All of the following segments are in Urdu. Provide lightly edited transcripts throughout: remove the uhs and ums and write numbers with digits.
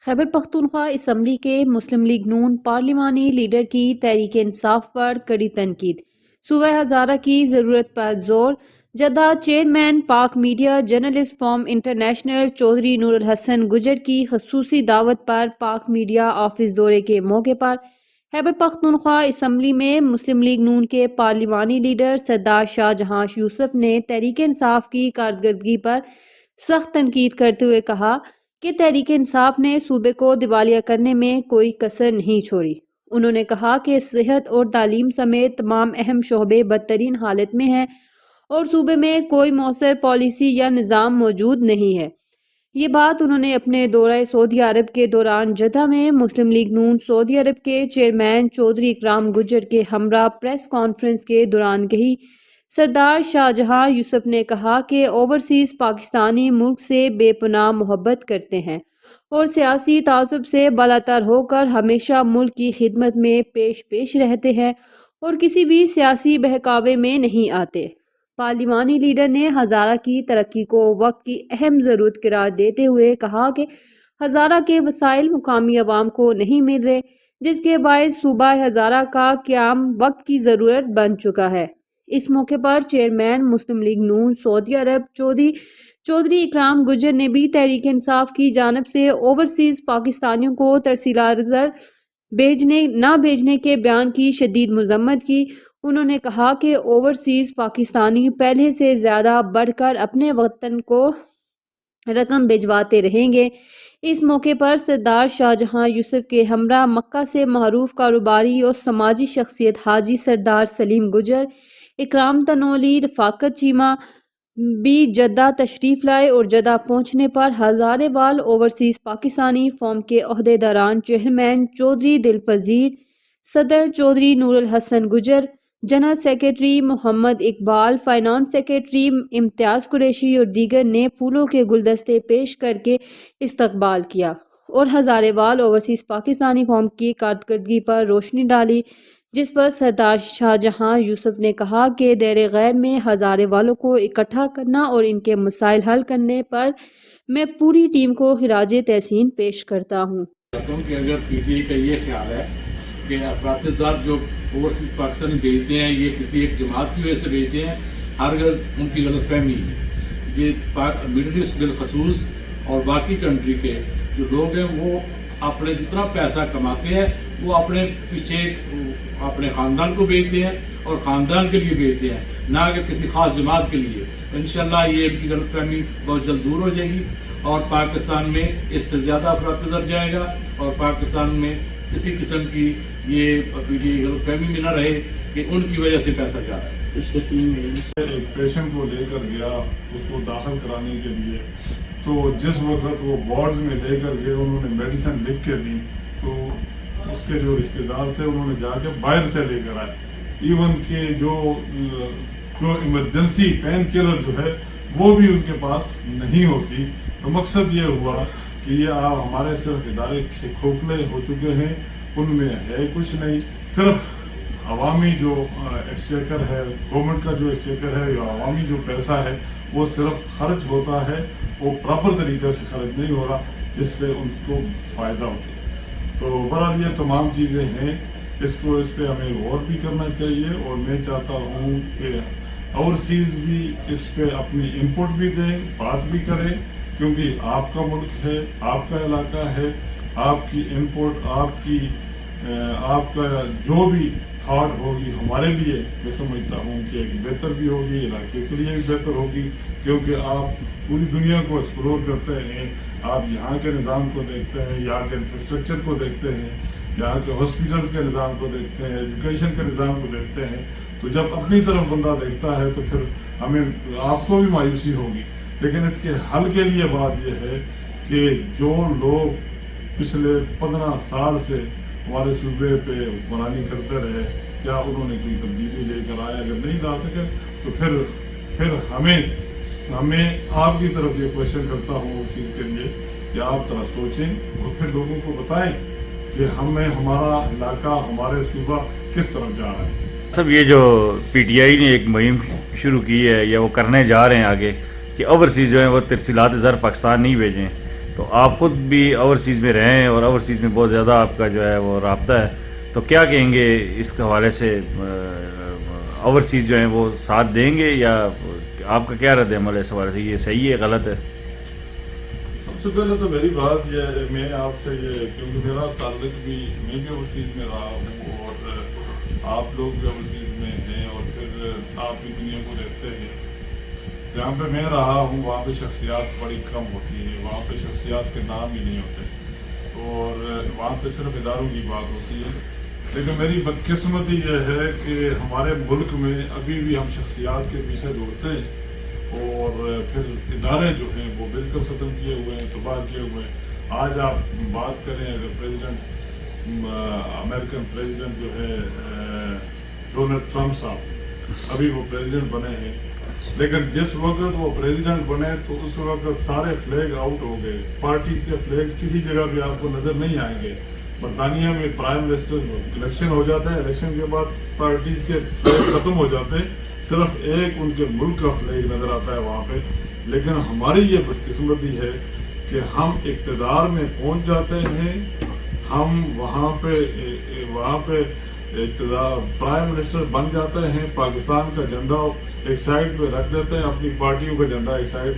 خیبر پختونخوا اسمبلی کے مسلم لیگ نون پارلیمانی لیڈر کی تحریک انصاف پر کڑی تنقید، صوبہ ہزارہ کی ضرورت پر زور۔ Jeddah chairman Pak media journalist forum international Chaudhry Noor Ul Hassan Gujjar کی خصوصی دعوت پر پاک میڈیا آفس دورے کے موقع پر خیبر پختونخوا اسمبلی میں مسلم لیگ نون کے پارلیمانی لیڈر سردار شاہ جہاں یوسف نے تحریک انصاف کی کارکردگی پر سخت تنقید کرتے ہوئے کہا کہ تحریک انصاف نے صوبے کو دیوالیہ کرنے میں کوئی کسر نہیں چھوڑی۔ انہوں نے کہا کہ صحت اور تعلیم سمیت تمام اہم شعبے بدترین حالت میں ہیں اور صوبے میں کوئی مؤثر پالیسی یا نظام موجود نہیں ہے۔ یہ بات انہوں نے اپنے دورہ سعودی عرب کے دوران جدہ میں مسلم لیگ نون سعودی عرب کے چیئرمین چودھری اکرام گجر کے ہمراہ پریس کانفرنس کے دوران کہی۔ سردار شاہ جہاں یوسف نے کہا کہ اوورسیز پاکستانی ملک سے بے پناہ محبت کرتے ہیں اور سیاسی تعصب سے بالاتر ہو کر ہمیشہ ملک کی خدمت میں پیش رہتے ہیں اور کسی بھی سیاسی بہکاوے میں نہیں آتے۔ پارلیمانی لیڈر نے ہزارہ کی ترقی کو وقت کی اہم ضرورت قرار دیتے ہوئے کہا کہ ہزارہ کے وسائل مقامی عوام کو نہیں مل رہے، جس کے باعث صوبہ ہزارہ کا قیام وقت کی ضرورت بن چکا ہے۔ اس موقع پر چیئرمین مسلم لیگ نون سعودی عرب چودھری اکرام گجر نے بھی تحریک انصاف کی جانب سے اوورسیز پاکستانیوں کو ترسیلات زر نہ بھیجنے کے بیان کی شدید مذمت کی۔ انہوں نے کہا کہ اوورسیز پاکستانی پہلے سے زیادہ بڑھ کر اپنے وطن کو رقم بھجواتے رہیں گے۔ اس موقع پر سردار شاہ جہاں یوسف کے ہمراہ مکہ سے معروف کاروباری اور سماجی شخصیت حاجی سردار سلیم گجر، اکرام تنولی، رفاقت چیمہ بھی جدہ تشریف لائے اور جدہ پہنچنے پر ہزارے وال اوورسیز پاکستانی فورم کے عہدیداران، چیئرمین چودھری دل پذیر، صدر چودھری نور الحسن گجر، جنرل سیکریٹری محمد اقبال، فائنانس سیکریٹری امتیاز قریشی اور دیگر نے پھولوں کے گلدستے پیش کر کے استقبال کیا اور ہزارے وال اوورسیز پاکستانی فورم کی کارکردگی پر روشنی ڈالی، جس پر سردار شاہ جہاں یوسف نے کہا کہ دیر غیر میں ہزارے والوں کو اکٹھا کرنا اور ان کے مسائل حل کرنے پر میں پوری ٹیم کو خراج تحسین پیش کرتا ہوں۔ کہ اگر پی ٹی آئی کا یہ خیال ہے کہ افراط زر جو اوورسیز پاکستانی بھیجتے ہیں یہ کسی ایک جماعت کی وجہ سے بھیجتے ہیں، ہرگز ان کی غلط فہمی ہے۔ یہ مڈل ایسٹ بالخصوص اور باقی کنٹری کے جو لوگ ہیں وہ اپنے جتنا پیسہ کماتے ہیں وہ اپنے پیچھے اپنے خاندان کو بھیجتے ہیں اور خاندان کے لیے بھیجتے ہیں، نہ کہ کسی خاص جماعت کے لیے۔ انشاءاللہ یہ ان کی غلط فہمی بہت جلد دور ہو جائے گی اور پاکستان میں اس سے زیادہ افراط زر جائے گا اور پاکستان میں کسی قسم کی یہ غلط فہمی میں نہ رہے کہ ان کی وجہ سے پیسہ جا رہا ہے۔ پچھلے 3 مہینے ایک پیشنٹ کو لے کر گیا اس کو داخل کرانے کے لیے، تو جس وقت وہ وارڈز میں لے کر گئے انہوں نے میڈیسن لکھ کے دی، تو اس کے جو رشتے دار تھے انہوں نے جا کے باہر سے لے کر آئے۔ ایون کہ جو ایمرجنسی پین کلر جو ہے وہ بھی ان کے پاس نہیں ہوتی۔ تو مقصد یہ ہوا کہ یہ ہمارے صرف ادارے کھوکھلے ہو چکے ہیں، ان میں ہے کچھ نہیں، صرف عوامی جو ایکسچیکر ہے، گورنمنٹ کا جو ایکسچیکر ہے یا عوامی جو پیسہ ہے وہ صرف خرچ ہوتا ہے، وہ پراپر طریقے سے خرچ نہیں ہو رہا جس سے ان کو فائدہ ہو۔ تو بہرحال یہ تمام چیزیں ہیں، اس پہ ہمیں غور بھی کرنا چاہیے اور میں چاہتا ہوں کہ اوورسیز بھی اس پہ اپنی انپٹ بھی دیں، بات بھی کریں، کیونکہ آپ کا ملک ہے، آپ کا علاقہ ہے، آپ کی انپٹ، آپ کا جو بھی تھاٹ ہوگی ہمارے لیے میں سمجھتا ہوں کہ ایک بہتر بھی ہوگی، علاقے کے لیے بھی بہتر ہوگی، کیونکہ آپ پوری دنیا کو ایکسپلور کرتے ہیں، آپ یہاں کے نظام کو دیکھتے ہیں، یہاں کے انفراسٹرکچر کو دیکھتے ہیں، یہاں کے ہاسپٹلس کے نظام کو دیکھتے ہیں، ایجوکیشن کے نظام کو دیکھتے ہیں، تو جب اپنی طرف بندہ دیکھتا ہے تو پھر آپ کو بھی مایوسی ہوگی۔ لیکن اس کے حل کے لیے بات یہ ہے کہ جو لوگ پچھلے 15 سال سے ہمارے صوبے پہ حکمرانی کرتے رہے، کیا انہوں نے کوئی تبدیلی لے کر آئے؟ اگر نہیں لا سکے تو پھر ہمیں آپ کی طرف یہ کوشچن کرتا ہوں اس چیز کے لیے کہ آپ ذرا سوچیں اور پھر لوگوں کو بتائیں کہ ہمارا علاقہ، ہمارے صوبہ کس طرف جا رہا ہے۔ سب یہ جو پی ٹی آئی نے ایک مہم شروع کی ہے یا وہ کرنے جا رہے ہیں آگے کہ اوورسیز جو ہیں وہ ترسیلات زر پاکستان نہیں بھیجیں، تو آپ خود بھی اوورسیز میں رہے ہیں اور اوورسیز میں بہت زیادہ آپ کا جو ہے وہ رابطہ ہے، تو کیا کہیں گے اس کے حوالے سے؟ اوورسیز جو ہیں وہ ساتھ دیں گے یا آپ کا کیا رد عمل ہے اس حوالے سے؟ یہ صحیح ہے غلط ہے؟ سب سے پہلے تو میری بات یہ ہے، میں آپ سے یہ، کیونکہ میرا تعلق بھی، میں بھی اوورسیز میں رہا ہوں اور آپ لوگ بھی اوورسیز میں ہیں اور پھر آپ بھی دنیا کو دیکھتے ہیں. جہاں پہ میں رہا ہوں وہاں پہ شخصیات بڑی کم ہوتی ہے، وہاں پہ شخصیات کے نام ہی نہیں ہوتے اور وہاں پہ صرف اداروں کی بات ہوتی ہے. لیکن میری بدقسمتی یہ ہے کہ ہمارے ملک میں ابھی بھی ہم شخصیات کے پیچھے دوڑتے ہیں اور پھر ادارے جو ہیں وہ بالکل ختم کیے ہوئے ہیں، تباہ کیے ہوئے ہیں. آج آپ بات کریں اگر پریزیڈنٹ، امریکن پریزیڈنٹ جو ہے ڈونلڈ ٹرمپ صاحب، ابھی وہ پریزیڈنٹ بنے ہیں، لیکن جس وقت وہ پریزیڈنٹ بنے تو اس وقت سارے فلیگ آؤٹ ہو گئے. پارٹیز کے فلیگز کسی جگہ بھی آپ کو نظر نہیں آئیں گے. برطانیہ میں پرائم منسٹر الیکشن ہو جاتا ہے، الیکشن کے بعد پارٹیز کے فلیگ ختم ہو جاتے ہیں، صرف ایک ان کے ملک کا فلیگ نظر آتا ہے وہاں پہ. لیکن ہماری یہ بدقسمتی ہے کہ ہم اقتدار میں پہنچ جاتے ہیں، ہم وہاں پہ اقتدار پرائم منسٹر بن جاتے ہیں، پاکستان کا جھنڈا ایک سائڈ پہ رکھ دیتے ہیں، اپنی پارٹیوں کا جھنڈا ایک سائڈ،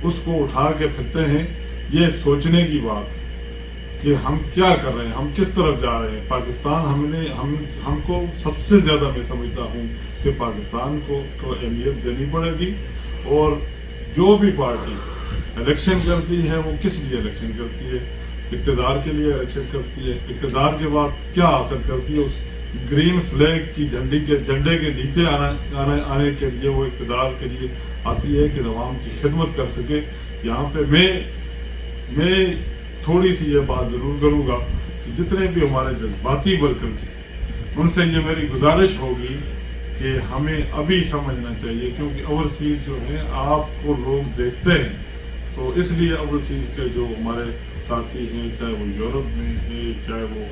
اس کو اٹھا کے پھرتے ہیں. یہ سوچنے کی بات کہ ہم کیا کر رہے ہیں، ہم کس طرف جا رہے ہیں. پاکستان ہم کو سب سے زیادہ میں سمجھتا ہوں کہ پاکستان کو اہمیت دینی پڑے گی. اور جو بھی پارٹی الیکشن کرتی ہے وہ کس لیے الیکشن کرتی ہے؟ اقتدار کے لیے الیکشن کرتی ہے. اقتدار کے بعد کیا حاصل کرتی ہے؟ اس گرین فلیگ کی جھنڈے کے نیچے آنے کے لیے وہ اقتدار کے لیے آتی ہے کہ عوام کی خدمت کر سکے. یہاں پہ میں تھوڑی سی یہ بات ضرور کروں گا کہ جتنے بھی ہمارے جذباتی ورکرز ہیں ان سے یہ میری گزارش ہوگی کہ ہمیں ابھی سمجھنا چاہیے، کیونکہ اوورسیز جو ہیں آپ کو لوگ دیکھتے ہیں، تو اس لیے اوورسیز کے جو ہمارے ساتھی ہیں، چاہے وہ یورپ میں ہیں، چاہے وہ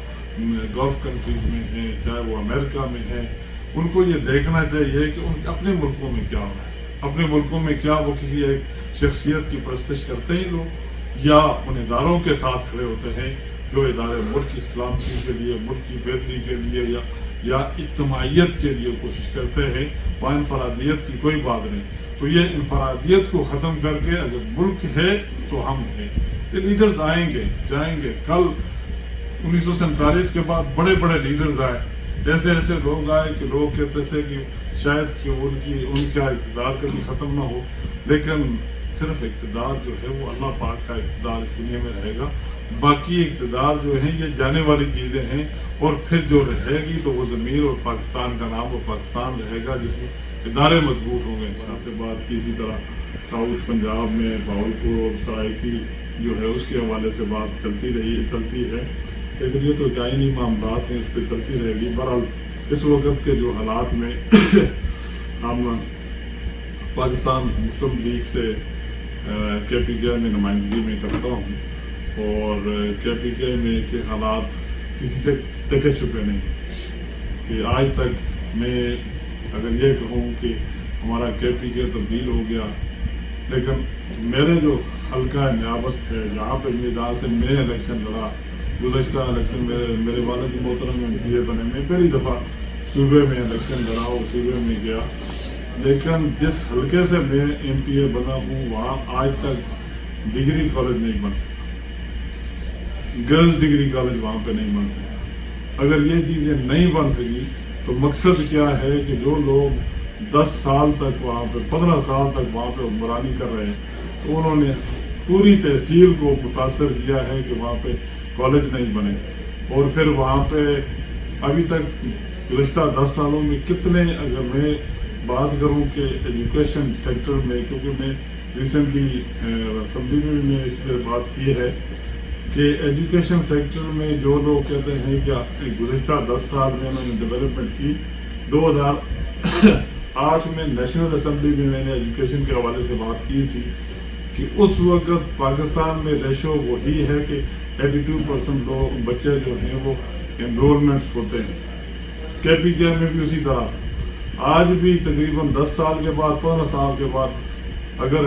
گلف کنٹریز میں ہیں، چاہے وہ امریکہ میں ہیں، ان کو یہ دیکھنا چاہیے کہ ان اپنے ملکوں میں کیا ہو رہا ہے. اپنے ملکوں میں کیا وہ کسی ایک شخصیت کی پرستش کرتے ہیں لوگ، یا ان اداروں کے ساتھ کھڑے ہوتے ہیں جو ادارے ملک کی سلامتی کے لیے، ملک کی بہتری کے لیے یا اجتماعیت کے لیے کوشش کرتے ہیں. وہاں انفرادیت کی کوئی بات نہیں. تو یہ انفرادیت کو ختم کر کے اگر ملک ہے تو ہم ہیں. یہ لیڈرز آئیں گے جائیں گے. کل 1947 کے بعد بڑے بڑے لیڈرز آئے، ایسے لوگ آئے کہ لوگ کہتے تھے کہ شاید کہ ان کا اقتدار کبھی ختم نہ ہو، لیکن صرف اقتدار جو ہے وہ اللہ پاک کا اقتدار اس دنیا میں رہے گا. باقی اقتدار جو ہیں یہ جانے والی چیزیں ہیں، اور پھر جو رہے گی تو وہ ضمیر اور پاکستان کا نام اور پاکستان رہے گا جس میں ادارے مضبوط ہوں گے. اس سے بات کی، اسی طرح ساؤتھ پنجاب میں بہاولپور اور سرائکی جو ہے اس کے حوالے سے بات چلتی ہے، لیکن یہ تو آئینی معاملات ہیں، اس پہ چلتی رہے گی. بہرحال اس وقت کے جو حالات میں ہم پاکستان مسلم لیگ سے کے پی کے میں نمائندگی میں کرتا ہوں، اور کے پی کے میں کے حالات کسی سے ڈھکے چھپے نہیں کہ آج تک میں اگر یہ کہوں کہ ہمارا کے پی کے تبدیل ہو گیا، لیکن میرے جو حلقہ نیابت ہے جہاں پہ جہاں سے میں الیکشن لڑا، گزشتہ الیکشن میرے والد محترم ایم پی اے بنے، میں پہلی دفعہ صوبے میں الیکشن لڑا اور صوبے میں گیا. لیکن جس حلقے سے میں ایم پی اے بنا ہوں وہاں آج تک ڈگری کالج نہیں بن سکا، گرلز ڈگری کالج وہاں پہ نہیں بن سکا. اگر یہ چیزیں نہیں بن سکی تو مقصد کیا ہے کہ جو لوگ 10 سال تک وہاں پہ 15 سال تک وہاں پہ حکمرانی کر رہے ہیں تو انہوں نے پوری تحصیل کو متاثر کیا ہے کہ وہاں پہ کالج نہیں بنے. اور پھر وہاں پہ ابھی تک گزشتہ 10 سالوں میں کتنے، اگر میں بات کروں کہ ایجوکیشن سیکٹر میں، کیونکہ میں ریسنٹلی اسمبلی میں بھی اس پہ بات کی ہے کہ ایجوکیشن سیکٹر میں جو لوگ کہتے ہیں کہ گزشتہ 10 سال میں انہوں نے ڈیولپمنٹ کی. 2008 میں نیشنل اسمبلی میں نے ایجوکیشن کے حوالے سے بات کی تھی کہ اس وقت پاکستان میں ریشو وہی ہے کہ 82% لوگ بچے جو ہیں وہ انرولمنٹس ہوتے ہیں. کے پی کے میں بھی اسی طرح تھا. آج بھی تقریباً 10 سال کے بعد 15 سال کے بعد اگر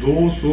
200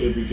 KPK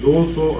200